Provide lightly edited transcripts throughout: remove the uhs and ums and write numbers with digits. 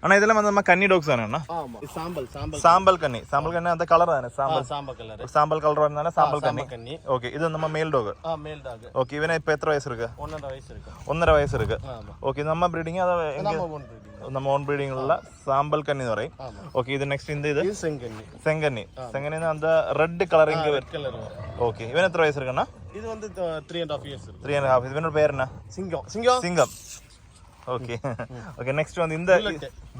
அண்ணா இதெல்லாம் வந்து நம்ம கன்னி டாக்ஸ் தானே அண்ணா? ஆமா சாம்பல் சாம்பல் சாம்பல் கன்னி. சாம்பல் கன்னி அந்த கலர் தானே? சாம்பல் சாம்பல் கலர். சாம்பல் கலர் வந்தானே சாம்பல் கன்னி. ஓகே, இது நம்ம மேல் டாக். மேல் டாக். ஓகே, இவனே இப்போ எത്ര வயசு இருக்கு? 1.5 வயசு இருக்கு. 1.5 வயசு இருக்கு. ஓகே, நம்ம ബ്രീഡിംഗ് അത நம்ம ഓൺ ബ്രീഡിംഗ് ഉള്ള സാമ്പൽ കന്നി എന്ന് പറയും. ഓക്കെ, ഇത് നെക്സ്റ്റ് ഇത് செங்கன்னி. செங்கன்னி. செங்கன்னி அந்த ரெட் கலர் இங்க கலர். ஓகே, இவன் எത്ര வயசு இருக்குன்னா? இது வந்து 3.5 இயர்ஸ் இருக்கு. 3.5. இவனோட பேர் என்ன? சிங்கம். சிங்கம். ஓகே ஓகே, நெக்ஸ்ட் வந்து இந்த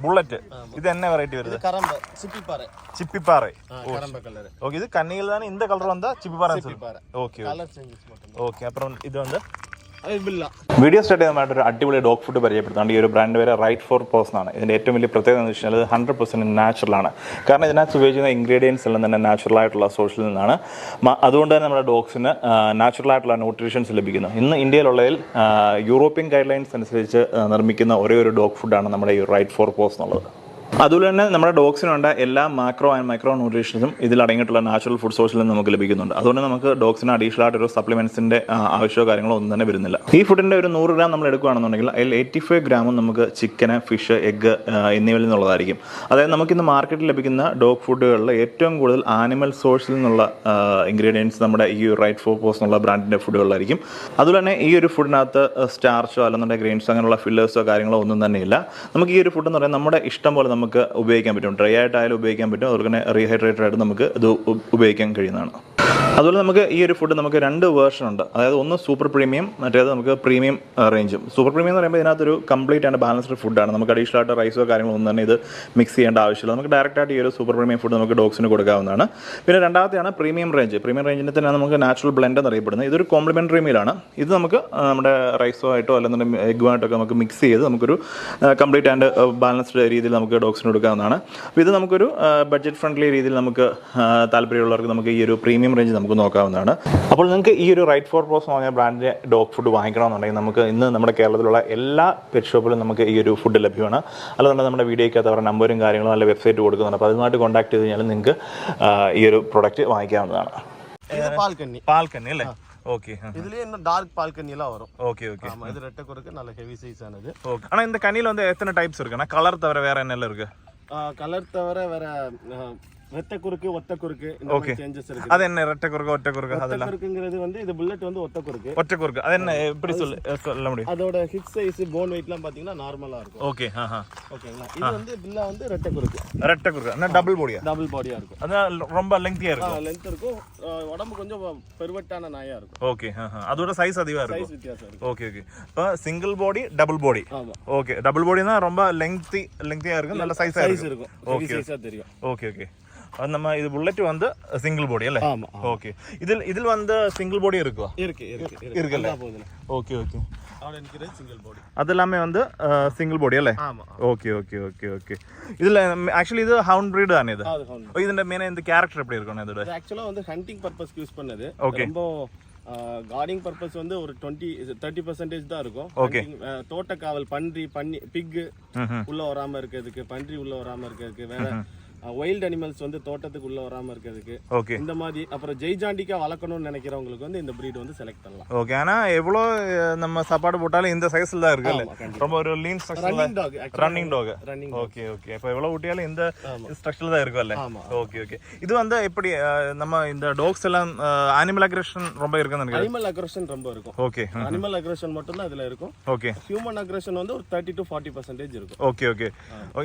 புல்லட். இது என்ன வெரைட்டி வருது? கரம்ப சிப்பிப்பாறை. சிப்பிப்பாறை. கரம்ப கலர். ஓகே, இது கன்னியில் தானே இந்த கலர் வந்தா சிப்பிப்பாறை. ஓகே கலர் சேஞ்சஸ் மட்டும். ஓகே, அப்புறம் இது வந்து വീഡിയോ സ്റ്റാർട്ട് ചെയ്യാൻ ഒരു അടിപൊളി ഡോഗ് ഫുഡ് പരിചയപ്പെടുത്താണ്ട് ഈ ഒരു ബ്രാൻഡ് പേര് റൈറ്റ് ഫോർ പേഴ്സൺ ആണ്. ഇതിൻ്റെ ഏറ്റവും വലിയ പ്രത്യേകത എന്ന് വെച്ചാൽ 100% നാച്ചുറലാണ്. കാരണം ഇതിനകത്ത് ഉപയോഗിക്കുന്ന ഇൻഗ്രീഡിയൻസ് എല്ലാം തന്നെ നാച്ചുറൽ ആയിട്ടുള്ള സോഴ്സിൽ നിന്നാണ്. അതുകൊണ്ട് തന്നെ നമ്മുടെ ഡോഗ്സിന് നാച്ചുറൽ ആയിട്ടുള്ള ന്യൂട്രീഷൻസ് ലഭിക്കുന്നു. ഇന്ന് ഇന്ത്യയിലുള്ളതിൽ യൂറോപ്യൻ ഗൈഡ് ലൈൻസ് അനുസരിച്ച് നിർമ്മിക്കുന്ന ഒരേ ഒരു ഡോഗ് ഫുഡാണ് നമ്മുടെ ഈ റൈറ്റ് ഫോർ പേഴ്സൺ ഉള്ളത്. അതുപോലെ തന്നെ നമ്മുടെ ഡോഗ്സിന് വേണ്ട എല്ലാ മാക്രോ ആൻഡ് മൈക്രോ ന്യൂട്രീഷൻസും ഇതിൽ അടങ്ങിയിട്ടുള്ള നാച്ചുറൽ ഫുഡ് സോഴ്സിൽ നിന്ന് നമുക്ക് ലഭിക്കുന്നുണ്ട്. അതുകൊണ്ട് നമുക്ക് ഡോഗ്സിന് അഡീഷണൽ ആയിട്ട് ഒരു സപ്ലിമെന്റ്സിന്റെ ആവശ്യമോ കാര്യങ്ങളോ ഒന്നും തന്നെ വരുന്നില്ല. ഈ ഫുഡിന്റെ ഒരു 100 ഗ്രാം നമ്മൾ എടുക്കുകയാണെന്നുണ്ടെങ്കിൽ അതിൽ 85 ഗ്രാമും നമുക്ക് ചിക്കന്, ഫിഷ്, എഗ്ഗ് എന്നിവയിൽ നിന്നുള്ളതായിരിക്കും. അതായത് നമുക്കിന്ന് മാർക്കറ്റിൽ ലഭിക്കുന്ന ഡോഗ് ഫുഡുകളിൽ ഏറ്റവും കൂടുതൽ ആനിമൽ സോഴ്സിൽ നിന്നുള്ള ഇൻഗ്രീഡിയൻസ് നമ്മുടെ ഈ റൈറ്റ് ഫോർ പേഴ്സൺ എന്നുള്ള ബ്രാൻഡിന്റെ ഫുഡുകളിലായിരിക്കും. അതുപോലെ തന്നെ ഈ ഒരു ഫുഡിനകത്ത് സ്റ്റാർച്ചോ അല്ലെന്നുണ്ടെങ്കിൽ ഗ്രെയിൻസോ അങ്ങനെയുള്ള ഫില്ലേഴ്സോ കാര്യങ്ങളോ ഒന്നും തന്നെ ഇല്ല. നമുക്ക് ഈ ഒരു ഫുഡ് എന്ന് പറയുന്നത് നമ്മുടെ ഇഷ്ടം പോലെ നമുക്ക് ഉപയോഗിക്കാൻ പറ്റും. ഡ്രൈ ആയിട്ടായാലും ഉപയോഗിക്കാൻ പറ്റും. അതുപോലെ തന്നെ റീഹൈഡ്രേറ്റഡ് ആയിട്ട് നമുക്ക് ഇത് ഉപയോഗിക്കാൻ കഴിയുന്നതാണ്. അതുപോലെ നമുക്ക് ഈ ഒരു ഫുഡ് നമുക്ക് 2 വേർഷൻ ഉണ്ട്. അതായത് ഒന്ന് സൂപ്പർ പ്രീമിയം, മറ്റേത് നമുക്ക് പ്രീമിയം റേഞ്ചും. സൂപ്പർ പ്രീമിയം എന്ന് പറയുമ്പോൾ ഇതിനകത്തൊരു കംപ്ലീറ്റ് ആൻഡ് ബാലൻസ്ഡ് ഫുഡാണ്. നമുക്ക് അഡീഷണൽ ആയിട്ട് റൈസോ കാര്യങ്ങളോ ഒന്നും തന്നെ ഇത് മിക്സ് ചെയ്യേണ്ട ആവശ്യമില്ല. നമുക്ക് ഡയറക്റ്റ് ആയിട്ട് ഈ ഒരു സൂപ്പർ പ്രീമിയം ഫുഡ് നമുക്ക് ഡോഗ്സിന് കൊടുക്കാവുന്നതാണ്. പിന്നെ രണ്ടാമത്തെയാണ് പ്രീമിയം റേഞ്ച്. പ്രീമിയം റേഞ്ചിന് തന്നെ നമുക്ക് നാച്ചുറൽ ബ്ലെൻഡ് എന്നറിയപ്പെടുന്നത്. ഇതൊരു കോംപ്ലിമെൻ്ററി മീലാണ്. ഇത് നമുക്ക് നമ്മുടെ റൈസോ ആയിട്ടോ അല്ലെന്നുണ്ടെങ്കിൽ എഗ്ഗുമായിട്ടൊക്കെ നമുക്ക് മിക്സ് ചെയ്ത് നമുക്കൊരു കംപ്ലീറ്റ് ആൻഡ് ബാലൻസ്ഡ് രീതിയിൽ നമുക്ക് ഡോഗ്സിന് കൊടുക്കാവുന്നതാണ്. അപ്പോൾ ഇത് നമുക്കൊരു ബഡ്ജറ്റ് ഫ്രണ്ട്ലി രീതിയിൽ നമുക്ക് താല്പര്യമുള്ളവർക്ക് നമുക്ക് ഈ ഒരു പ്രീമിയം റേഞ്ച് നമുക്ക് നോക്കാവുന്നതാണ്. അപ്പോൾ നിങ്ങൾക്ക് ഈ ഒരു റൈറ്റ് ഫോർ പേഴ്സൺ പറഞ്ഞ ബ്രാൻഡിൻ്റെ ഡോഗ് ഫുഡ് വാങ്ങിക്കണമെന്നുണ്ടെങ്കിൽ നമുക്ക് ഇന്ന് നമ്മുടെ കേരളത്തിലുള്ള എല്ലാ പെറ്റ് ഷോപ്പിലും നമുക്ക് ഈ ഒരു ഫുഡ് ലഭ്യമാണ്. അല്ലാതെ നമ്മുടെ വീഡിയോയ്ക്കകത്ത് അവരുടെ നമ്പറും കാര്യങ്ങളും നല്ല വെബ്സൈറ്റ് കൊടുക്കുന്നുണ്ട്. അപ്പോൾ അതുമായിട്ട് കോൺടാക്ട് ചെയ്ത് കഴിഞ്ഞാൽ നിങ്ങൾക്ക് ഈ ഒരു പ്രൊഡക്റ്റ് വാങ്ങിക്കാവുന്നതാണ്. പാൽക്കന്നി അല്ലേ? ஓகே, இதுலயே இன்னும் டார்க் பால்கனி எல்லாம் வரும். Okay okay. ஆமா, இது ரெட்டை குறுக்கு நல்ல ஹெவி சைஸ் ஆனது. ஓகே. ஆனா இந்த கனியில வந்து எத்தனை டைப்ஸ் இருக்குன்னா கலர் தவிர வேற என்னெல்லாம் இருக்கு? கலர் தவிர வேற ரெட்டை குறுக்கு, ஒத்த குறுக்கு, இந்த மாதிரி சேஞ்சஸ் இருக்கு. அது என்ன ரெட்டை குறுக்கு, ஒற்றை குறுக்கு? அதெல்லாம் குறுக்குங்கிறது வந்து இது புல்லட் வந்து ஒத்த குறுக்கு. ஒற்றை குறுக்கு அது என்ன எப்படி சொல்ல முடியும்? அதோட ஹிப் சைஸ், போன் வெயிட்லாம் பாத்தீங்கன்னா நார்மலா இருக்கும். ஓகே. ஓகேங்களா? இது வந்து பில்லா வந்து ரெட்டை குறுக்கு. ரெட்டை குறுக்கு அண்ணா டபுள் பாடியா? டபுள் பாடியா இருக்கும். அது ரொம்ப லெங்தியா இருக்கும். லெங்த் இருக்கும். உடம்பு கொஞ்சம் பெருவட்டான நாயா இருக்கும். ஓகே. அதோட சைஸ் அதிகமா இருக்கும். சைஸ் வித்தியாசம் இருக்கு. Okay okay. இப்போ சிங்கிள் பாடி, டபுள் பாடி. ஆமா. ஓகே. டபுள் பாடினா ரொம்ப லெங்தியா இருக்கும், நல்ல சைஸா இருக்கும். ஓகே. சைஸா தெரியும். Okay okay. நம்ம இது புல்லட் வந்து சிங்கிள் பாடி அല്ലേ? ஆமா. ஓகே. இதில் வந்து சிங்கிள் பாடி இருக்குவா? இருக்குல்ல? Okay okay. அவள நிக்கிறது சிங்கிள் பாடி. அதெல்லாம் வந்து சிங்கிள் பாடி அല്ലേ? ஆமா. Okay okay okay okay. இதுல ஆக்சுவலி இது ஹவுண்ட் பிரீட் தானே இது? அது ஹவுண்ட். ഇതിന്റെ മെയിൻ இந்த கேரக்டர் எப்படி இருக்கும் இதோட? இது एक्चुअली வந்து ஹண்டிங் பர்பஸ்க்கு யூஸ் பண்ணது. ஓகே. ரொம்ப கார்டிங் பர்பஸ் வந்து ஒரு 30% தான் இருக்கும். தோட்ட காவல், பன்றி, பிக் உள்ள வராம இருக்கிறதுக்கு, பன்றி உள்ள வராம இருக்கிறதுக்கு, வேற வைல்ட் அனிமல்ஸ் வந்து தோட்டத்துக்கு உள்ள வராம இருக்கிறதுக்கு, ஓகே, இந்த மாதிரி. அப்புறம் ஜெய்ஜாண்டிக்கா வளர்க்கணும்னு நினைக்கிறவங்களுக்கு வந்து இந்த பிரீட் வந்து செலக்ட் பண்ணலாம். ஓகே. ஆனா எவ்வளோ நம்ம சாப்பாடு போட்டாலும் இந்த சைஸ்ல தான் இருக்குல்ல? ரொம்ப ஒரு லீன் ஸ்ட்ரக்சர்ல ரன்னிங் டாக். Okay okay. இப்போ எவ்வளவு ஊட்டியாலும் இந்த ஸ்ட்ரக்சர்ல தான் இருக்கும்ல? Okay okay. இது வந்து எப்படி நம்ம இந்த டாக்ஸ் எல்லாம் அனிமல் அக்ரெஷன் ரொம்ப இருக்குன்னு நினைக்கிறேன். அனிமல் அக்ரெஷன் ரொம்ப இருக்கும். ஓகே. அனிமல் அக்ரெஷன் மட்டும் தான் இதுல இருக்கும். ஓகே. ஹியூமன் அக்ரெஷன் வந்து ஒரு 30 to 40% இருக்கும். Okay okay.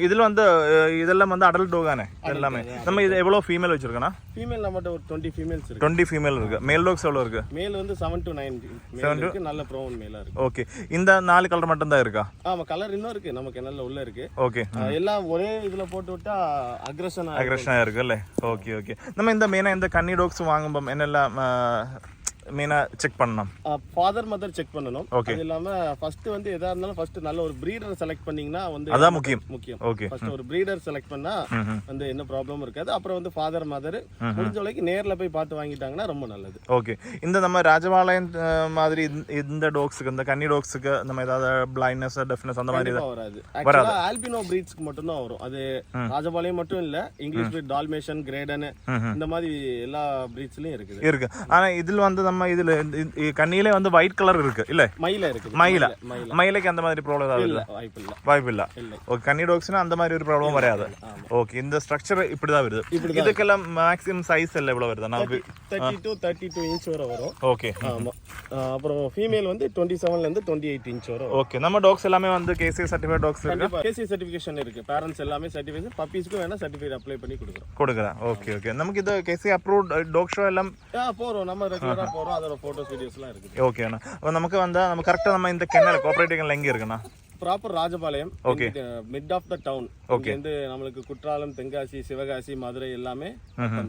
இதுல வந்து இதெல்லாம் வந்து அடல்ட் டாக் தானே எல்லாமே? நம்ம இது எவ்வளவு ஃபீமேல் வச்சிருக்கோனா? ஃபீமேல் நம்மட்ட ஒரு 20 ஃபீமேல்ஸ் இருக்கு. 20 ஃபீமேல் இருக்கு. மேல் டாக்ஸ் எவ்வளவு இருக்கு? மேல் வந்து 7 to 9 மேல் இருக்கு. நல்ல ப்ரௌன் மேலா இருக்கு. ஓகே. இந்த 4 கலர் மட்டும் தான் இருக்கா? ஆமா, கலர் இன்னும் இருக்கு. நமக்கு நல்ல உள்ள இருக்கு. ஓகே. எல்லாம் ஒரே இதுல போட்டு விட்டா அக்ரெஷனா இருக்கு அല്ലേ? Okay okay. நம்ம இந்த மெயினா இந்த கன்னி டாக்ஸ் வாங்கும்போது என்னெல்லாம் மெயினா செக் பண்ணணும்? ஃபாதர் மதர் செக் பண்ணணும். அது இல்லாம ஃபர்ஸ்ட் வந்து எதா இருந்தாலும் ஃபர்ஸ்ட் நல்ல ஒரு பிரீடர் செலக்ட் பண்ணீங்கன்னா வந்து அதான் முக்கியம். ஓகே. ஃபர்ஸ்ட் ஒரு பிரீடர் செலக்ட் பண்ணா வந்து என்ன ப்ராப்ளம் இருக்காது. அப்புறம் வந்து ஃபாதர் மதர் முடிஞ்ச வரைக்கும் நேர்ல போய் பார்த்து வாங்கிட்டாங்கன்னா ரொம்ப நல்லது. ஓகே. இந்த நம்ம ராஜபாளையம் மாதிரி இந்த டாக்ஸ்க்கு, இந்த கன்னி டாக்ஸ்க்கு நம்ம ஏதாவது பிளைண்ட்னஸ், டெஃப்னஸ் அந்த மாதிரி வராது. ஆக்சுவலா ஆல்பினோ பிரீட்ஸ்க்கு மட்டும் தான் வரும். அது ராஜபாளையம் மட்டும் இல்ல, இங்கிலீஷ் பிரீட், டால்மேஷன், கிரேடன், இந்த மாதிரி எல்லா பிரீட்ஸ்லயும் இருக்குது. ஆனா இதுல வந்து நம்ம நம்ம இதுல கண்ணியிலே வந்து ஒயிட் கலர் இருக்கு இல்ல மயில இருக்குது. மயிலைக்கு அந்த மாதிரி ப்ராப்ளம் ஏதாவது இல்ல, வாய்ப்பு இல்ல. வாய்ப்பு இல்ல. ஓகே, கன்னி டாக்ஸ்னா அந்த மாதிரி ஒரு ப்ராப்ளம் வராது. ஓகே, இந்த ஸ்ட்ரக்சர் இப்படிதான் வருது. இதுக்கெல்லாம் மேக்ஸிமம் சைஸ் எல்லாம் எவ்வளவு வருது? 30 to 32 இன்ச் வரை வரும். ஓகே. ஆமா. அப்புறம் ஃபீமேல் வந்து 27 ல இருந்து 28 இன்ச் வரை. ஓகே, நம்ம டாக்ஸ் எல்லாமே வந்து கேசி சர்டிஃபைட் டாக்ஸ் இருக்கு. கேசி சர்டிஃபிகேஷன் இருக்கு. பேரண்ட்ஸ் எல்லாமே சர்டிஃபிகேஷன், பப்பீஸ்க்கு வேணா சர்டிஃபிகேட் அப்ளை பண்ணி கொடுக்குறேன். ஓகே ஓகே, நமக்கு இது கேசி அப்ரூவ்ட் டாக் ஷோ எல்லாம் போறோம். நம்ம ரெகுலரா போறோம். அதோட போட்டோஸ் வீடியோஸ்லாம் இருக்கு. ஓகே அண்ணா. அப்ப நமக்கு வந்து நம்ம கரெக்ட்டா நம்ம இந்த கென்னல் கோஆபரேட்டிவ் கென்னல் எங்க இருக்குண்ணா? Proper Rajapalayam. Okay. Mid of the town. இங்க இருந்து நமக்கு குற்றாலம், தென்காசி, சிவகாசி, மதுரை எல்லாமே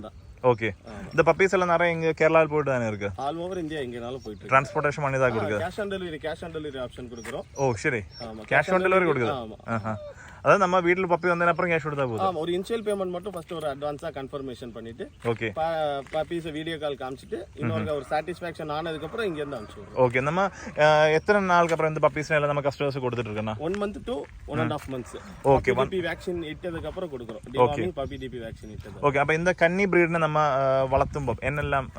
தான். ஓகே. இந்த பப்பீஸ் எல்லாம் நிறைய இங்க கேரளால போயிட்டு தானே இருக்கு. ஆல் ஓவர் இந்தியா எங்கனாலும் போயிட்டு இருக்கு. டிரான்ஸ்போர்ட்டேஷன் பண்ணி தான் கொடுக்குது. கேஷ் ஆன் டெலிவரி ஆப்ஷன் கொடுக்குறோம். ஓ சரி, கேஷ் ஆன் டெலிவரி கொடுக்குது. ஆமா. அதாவது நம்ம வீட்ல பப்பி வந்தன அப்புறம் கேஷ் கொடுத்தா போதும். ஆமா, ஒரு இனிஷியல் பேமெண்ட் மட்டும் ஃபர்ஸ்ட் ஒரு அட்வான்ஸா கன்ஃபர்மேஷன் பண்ணிட்டு ஓகே பப்பீஸ் வீடியோ கால் காமிச்சிட்டு இன்னொரு ஒரு சாட்டிஸ்ஃபேக்ஷன் ஆனதுக்கு அப்புறம் இங்க இருந்து அனுப்பிச்சுடுறோம். ஓகே, நம்ம எத்தனை நாளுக்கு அப்புறம் இந்த பப்பீஸ் எல்லாம் நம்ம கஸ்டமர்ஸ் கொடுத்துட்டு இருக்கோம்? 1 month to 1.5 months. Okay, puppy vaccine இட்டதுக்கு அப்புறம் கொடுக்குறோம். டிவார்மிங் பப்பி டிபி வேக்சின் இட்டது. ஓகே, அப்ப இந்த கன்னி பிரீட்നെ நம்ம വളർത്തുമ്പോൾ என்னெல்லாம்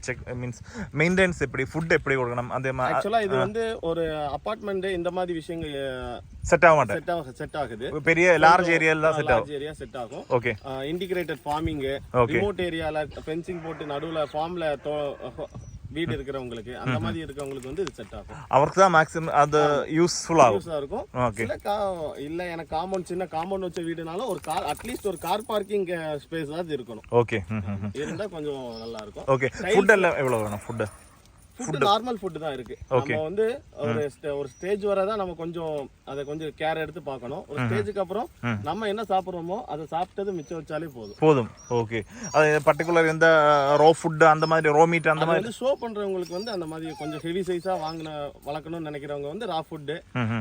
செக் மீன்ஸ் மெயின்டெனன்ஸ் எப்படி, ஃபுட் எப்படி கொடுக்கணும்? அதே மாதிரி ஆக்சுவலா இது வந்து ஒரு அபார்ட்மெண்ட் இந்த மாதிரி விஷயங்கள் செட் ஆக மாட்டேன். செட் ஆகுது. பெரிய லார்ஜ் ஏரியால தான் செட் ஆகும். லார்ஜ் ஏரியா செட் ஆகும். ஓகே. இன்டிகிரேட்டட் ஃபார்மிங், ரிமோட் ஏரியால ஃபென்சிங் போட்டு நடுவுல ஃபார்ம்ல வீடு இருக்கிறவங்களுக்கு, அந்த மாதிரி இருக்கிறவங்களுக்கு வந்து இது செட் ஆகும். அவருக்கு தான் மேக்ஸிமம் அது யூஸ்ஃபுல் இருக்கும். ஓகே. இல்ல எனக்கு காம்பவுண்ட், சின்ன காம்பவுண்ட் வச்ச வீடுனாலும் ஒரு கார், அட்லீஸ்ட் ஒரு கார் பார்க்கிங் ஸ்பேஸ் தான் இருக்கணும். ஓகே. இருந்தா கொஞ்சம் நல்லா இருக்கும். ஓகே, ஃபுட் எல்லாம் எவ்வளவு வேணும்? ஃபுட் நார்மல் ஃபுட் தான் இருக்கு. நம்ம வந்து ஒரு ஸ்டேஜ் வரதான் நம்ம கொஞ்சம் அதை கொஞ்சம் கேர் எடுத்து பார்க்கணும். ஒரு ஸ்டேஜுக்கு அப்புறம் நம்ம என்ன சாப்பிடுறோமோ அதை சாப்பிட்டது மிச்சம் வச்சாலே போதும். ஓகே, அது பர்టిక్యులர் இந்த ரோ ஃபுட் அந்த மாதிரி ரோ மீட் அந்த மாதிரி ஷோ பண்றவங்களுக்கு வந்து அந்த மாதிரி கொஞ்சம் ஹெவி சைஸா வளர்க்கணும்னு நினைக்கிறவங்க வந்து ரா ஃபுட்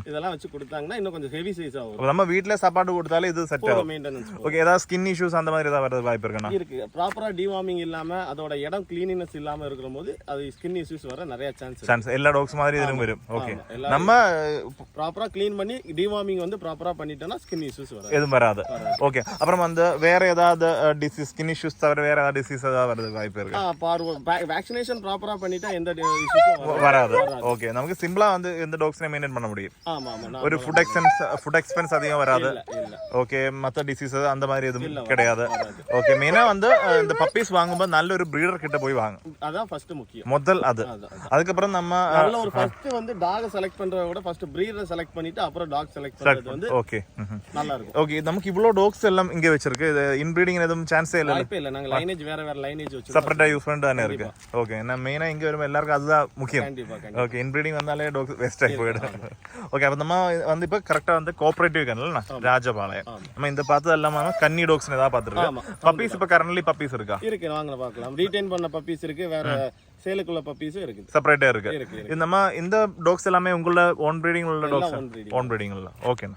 இதெல்லாம் வச்சு கொடுத்தாங்கன்னா இன்னும் கொஞ்சம் ஹெவி சைஸா வரும். நம்ம வீட்ல சாப்பாடு கொடுத்தாலே இது செட் ஆகும். மெயின்டெனன்ஸ். ஓகே, ஏதாவது ஸ்கின் இஷ்யூஸ் அந்த மாதிரி ஏதாவது வரது வாய்ப்பு இருக்கா? இருக்கு. ப்ராப்பரா டிவார்மிங் இல்லாம அதோட இடம் கிளீனினஸ் இல்லாம இருக்கும்போது அது ஸ்கின் இஷ்யூஸ் வர நிறைய சான்ஸ் எல்லா டாக்ஸ் மாதிரி இதுவும் வரும். ஓகே, நம்ம ப்ராப்பரா க்ளீன் பண்ணி டிவார்மிங் வந்து ப்ராப்பரா பண்ணிட்டோம்னா ஸ்கின் இஷ்யூஸ் எதுவும் வராது. ஓகே, அப்புறம் வந்து வேற ஏதாவது டிசீஸ், ஸ்கின் இஷ்யூஸ் தவிர வேற ஏதாவது டிசீஸ் ஏதாவது வரது வாய்ப்பு இருக்கு? வேக்சினேஷன் ப்ராப்பரா பண்ணிட்டா எந்த இஷ்யூஸும் வராது. ஓகே, நமக்கு சிம்பிளா வந்து இந்த டாக்ஸ்னை மெயின்டைன் பண்ண முடியும். ஒரு ஃபுட் எக்ஸ்பென்ஸ் அதிகம் வராது. ஓகே, மற்ற டிசீஸ் அந்த மாதிரி எதுவும் கிடையாது. ஓகே, மெயினா வந்து இந்த பப்பீஸ் வாங்கும்போது நல்ல ஒரு பிரீடர் கிட்ட போய் வாங்க. அதான் ஃபர்ஸ்ட் முக்கியம். முதல் அதுக்கப்புறம் நம்ம நல்ல ஒரு ஃபர்ஸ்ட் வந்து டாக் செலக்ட் பண்றத விட ஃபர்ஸ்ட் பிரீடர் செலக்ட் பண்ணிட்டு அப்புறம் டாக் செலக்ட் பண்றது வந்து ஓகே நல்லா இருக்கும். ஓகே, நமக்கு இவ்ளோ டாக்ஸ் எல்லாம் இங்க வச்சிருக்கு. இது இன்பிரீடிங் எதுவும் சான்ஸே இல்ல. வாய்ப்பே இல்ல. நாங்க லைனேஜ் வேற லைனேஜ் வச்சு செப்பரேட்டா யூஸ் பண்ணிட்டு தானே இருக்கு. ஓகே, நான் மெயினா இங்க வரும் எல்லாருக்கும் அதுதான் முக்கியம். கண்டிப்பா. ஓகே, இன்பிரீடிங் வந்தாலே டாக்ஸ் வேஸ்ட் ஆகி போயிடும். ஓகே, அப்ப நம்ம வந்து இப்ப கரெக்டா வந்து கோஆபரேட்டிவ் கனல்னா ராஜபாளையம் நம்ம இந்த பார்த்தது எல்லாமே கன்னி டாக்ஸ் ஏதாவது பார்த்திருக்கோம். பப்பீஸ் இப்ப கரண்ட்லி பப்பீஸ் இருக்கா? இருக்கு, வாங்க பார்க்கலாம். ரீடைன் பண்ண பப்பீஸ் இருக்கு, வேற சேலுக்குள்ள பப்பீஸும் இருக்கு. செப்பரேட்டா இருக்கு. இந்த டாக்ஸ் எல்லாமே உங்களோட ஓன் ப்ரீடிங் உள்ள டாக்ஸ்? ஓன் ப்ரீடிங் உள்ள. ஓகே.